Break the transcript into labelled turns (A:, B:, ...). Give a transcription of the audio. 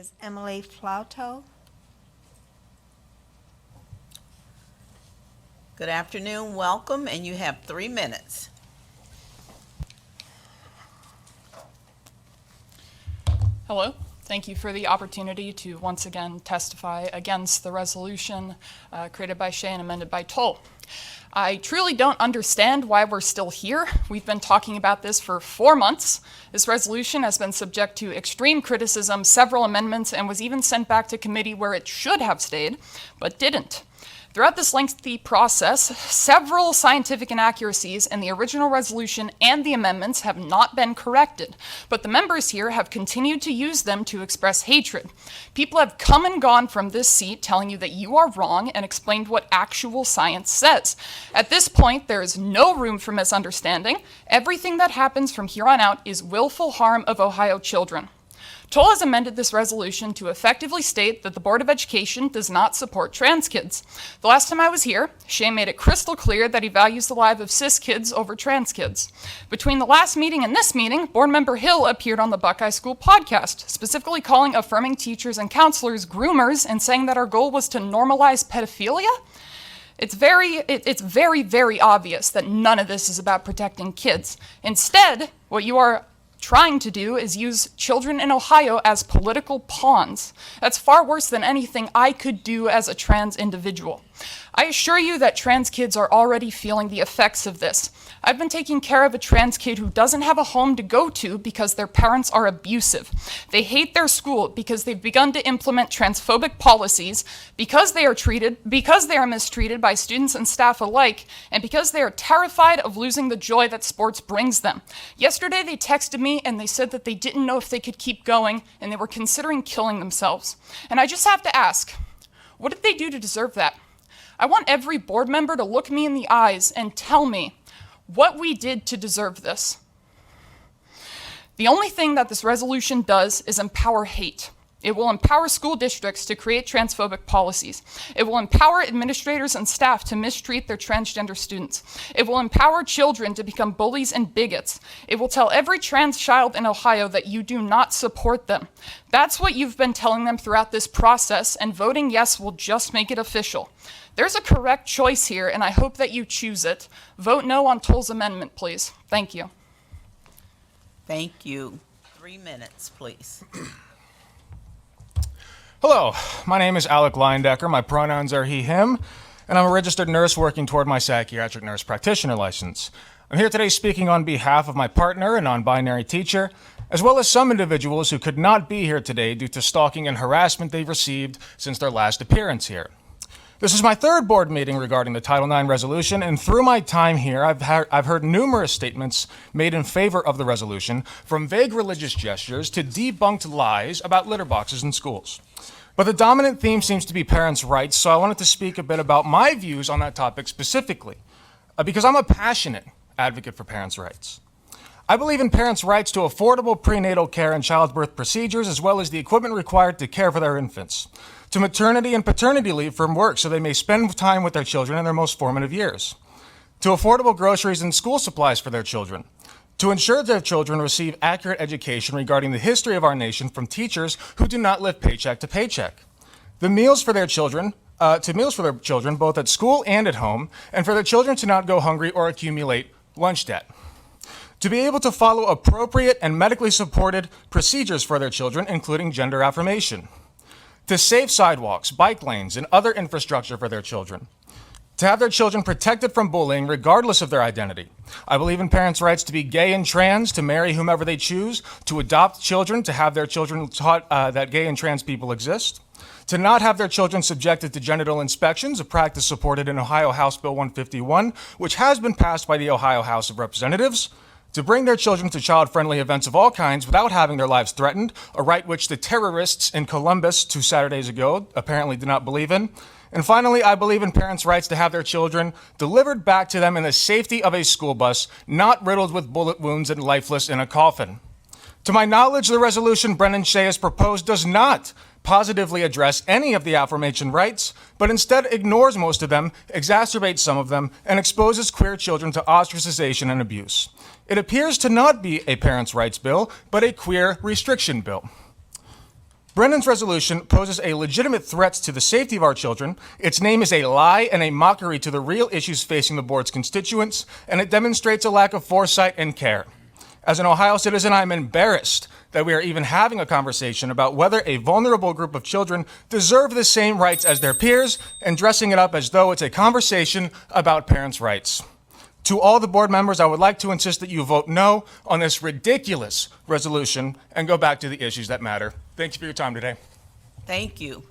A: is Emily Flauto.
B: Good afternoon, welcome, and you have 3 minutes.
C: Hello. Thank you for the opportunity to once again testify against the resolution created by Shea and amended by Toll. I truly don't understand why we're still here. We've been talking about this for 4 months. This resolution has been subject to extreme criticism, several amendments, and was even sent back to committee where it should have stayed, but didn't. Throughout this lengthy process, several scientific inaccuracies in the original resolution and the amendments have not been corrected, but the members here have continued to use them to express hatred. People have come and gone from this seat telling you that you are wrong and explained what actual science says. At this point, there is no room for misunderstanding. Everything that happens from here on out is willful harm of Ohio children. Toll has amended this resolution to effectively state that the Board of Education does not support trans kids. The last time I was here, Shea made it crystal clear that he values the lives of cis kids over trans kids. Between the last meeting and this meeting, Board Member Hill appeared on the Buckeye School podcast, specifically calling affirming teachers and counselors groomers and saying that our goal was to normalize pedophilia. It's very, very obvious that none of this is about protecting kids. Instead, what you are trying to do is use children in Ohio as political pawns. That's far worse than anything I could do as a trans individual. I assure you that trans kids are already feeling the effects of this. I've been taking care of a trans kid who doesn't have a home to go to because their parents are abusive. They hate their school because they've begun to implement transphobic policies, because they are mistreated by students and staff alike, and because they are terrified of losing the joy that sports brings them. Yesterday they texted me and they said that they didn't know if they could keep going and they were considering killing themselves. And I just have to ask, what did they do to deserve that? I want every board member to look me in the eyes and tell me what we did to deserve this. The only thing that this resolution does is empower hate. It will empower school districts to create transphobic policies. It will empower administrators and staff to mistreat their transgender students. It will empower children to become bullies and bigots. It will tell every trans child in Ohio that you do not support them. That's what you've been telling them throughout this process, and voting yes will just make it official. There's a correct choice here, and I hope that you choose it. Vote no on Toll's amendment, please. Thank you.
B: Thank you. 3 minutes, please.
D: Hello, my name is Alec. My pronouns are he, him, and I'm a registered nurse working toward my psychiatric nurse practitioner license. I'm here today speaking on behalf of my partner, a non-binary teacher, as well as some individuals who could not be here today due to stalking and harassment they've received since their last appearance here. This is my third board meeting regarding the Title IX resolution, and through my time here, I've heard numerous statements made in favor of the resolution, from vague religious gestures to debunked lies about litter boxes in schools. But the dominant theme seems to be parents' rights, so I wanted to speak a bit about my views on that topic specifically, because I'm a passionate advocate for parents' rights. I believe in parents' rights to affordable prenatal care and childbirth procedures, as well as the equipment required to care for their infants, to maternity and paternity leave from work so they may spend time with their children in their most formative years, to affordable groceries and school supplies for their children, to ensure their children receive accurate education regarding the history of our nation from teachers who do not live paycheck to paycheck, the meals for their children, both at school and at home, and for their children to not go hungry or accumulate lunch debt, to be able to follow appropriate and medically supported procedures for their children, including gender affirmation, to safe sidewalks, bike lanes, and other infrastructure for their children, to have their children protected from bullying regardless of their identity. I believe in parents' rights to be gay and trans, to marry whomever they choose, to adopt children, to have their children taught that gay and trans people exist, to not have their children subjected to genital inspections, a practice supported in Ohio House Bill 151, which has been passed by the Ohio House of Representatives, to bring their children to child-friendly events of all kinds without having their lives threatened, a right which the terrorists in Columbus 2 Saturdays ago apparently did not believe in. And finally, I believe in parents' rights to have their children delivered back to them in the safety of a school bus, not riddled with bullet wounds and lifeless in a coffin. To my knowledge, the resolution Brennan Shea has proposed does not positively address any of the aforementioned rights, but instead ignores most of them, exacerbates some of them, and exposes queer children to ostracization and abuse. It appears to not be a parents' rights bill, but a queer restriction bill. Brendan's resolution poses a legitimate threat to the safety of our children. Its name is a lie and a mockery to the real issues facing the board's constituents, and it demonstrates a lack of foresight and care. As an Ohio citizen, I'm embarrassed that we are even having a conversation about whether a vulnerable group of children deserve the same rights as their peers and dressing it up as though it's a conversation about parents' rights. To all the board members, I would like to insist that you vote no on this ridiculous resolution and go back to the issues that matter. Thank you for your time today.
B: Thank you.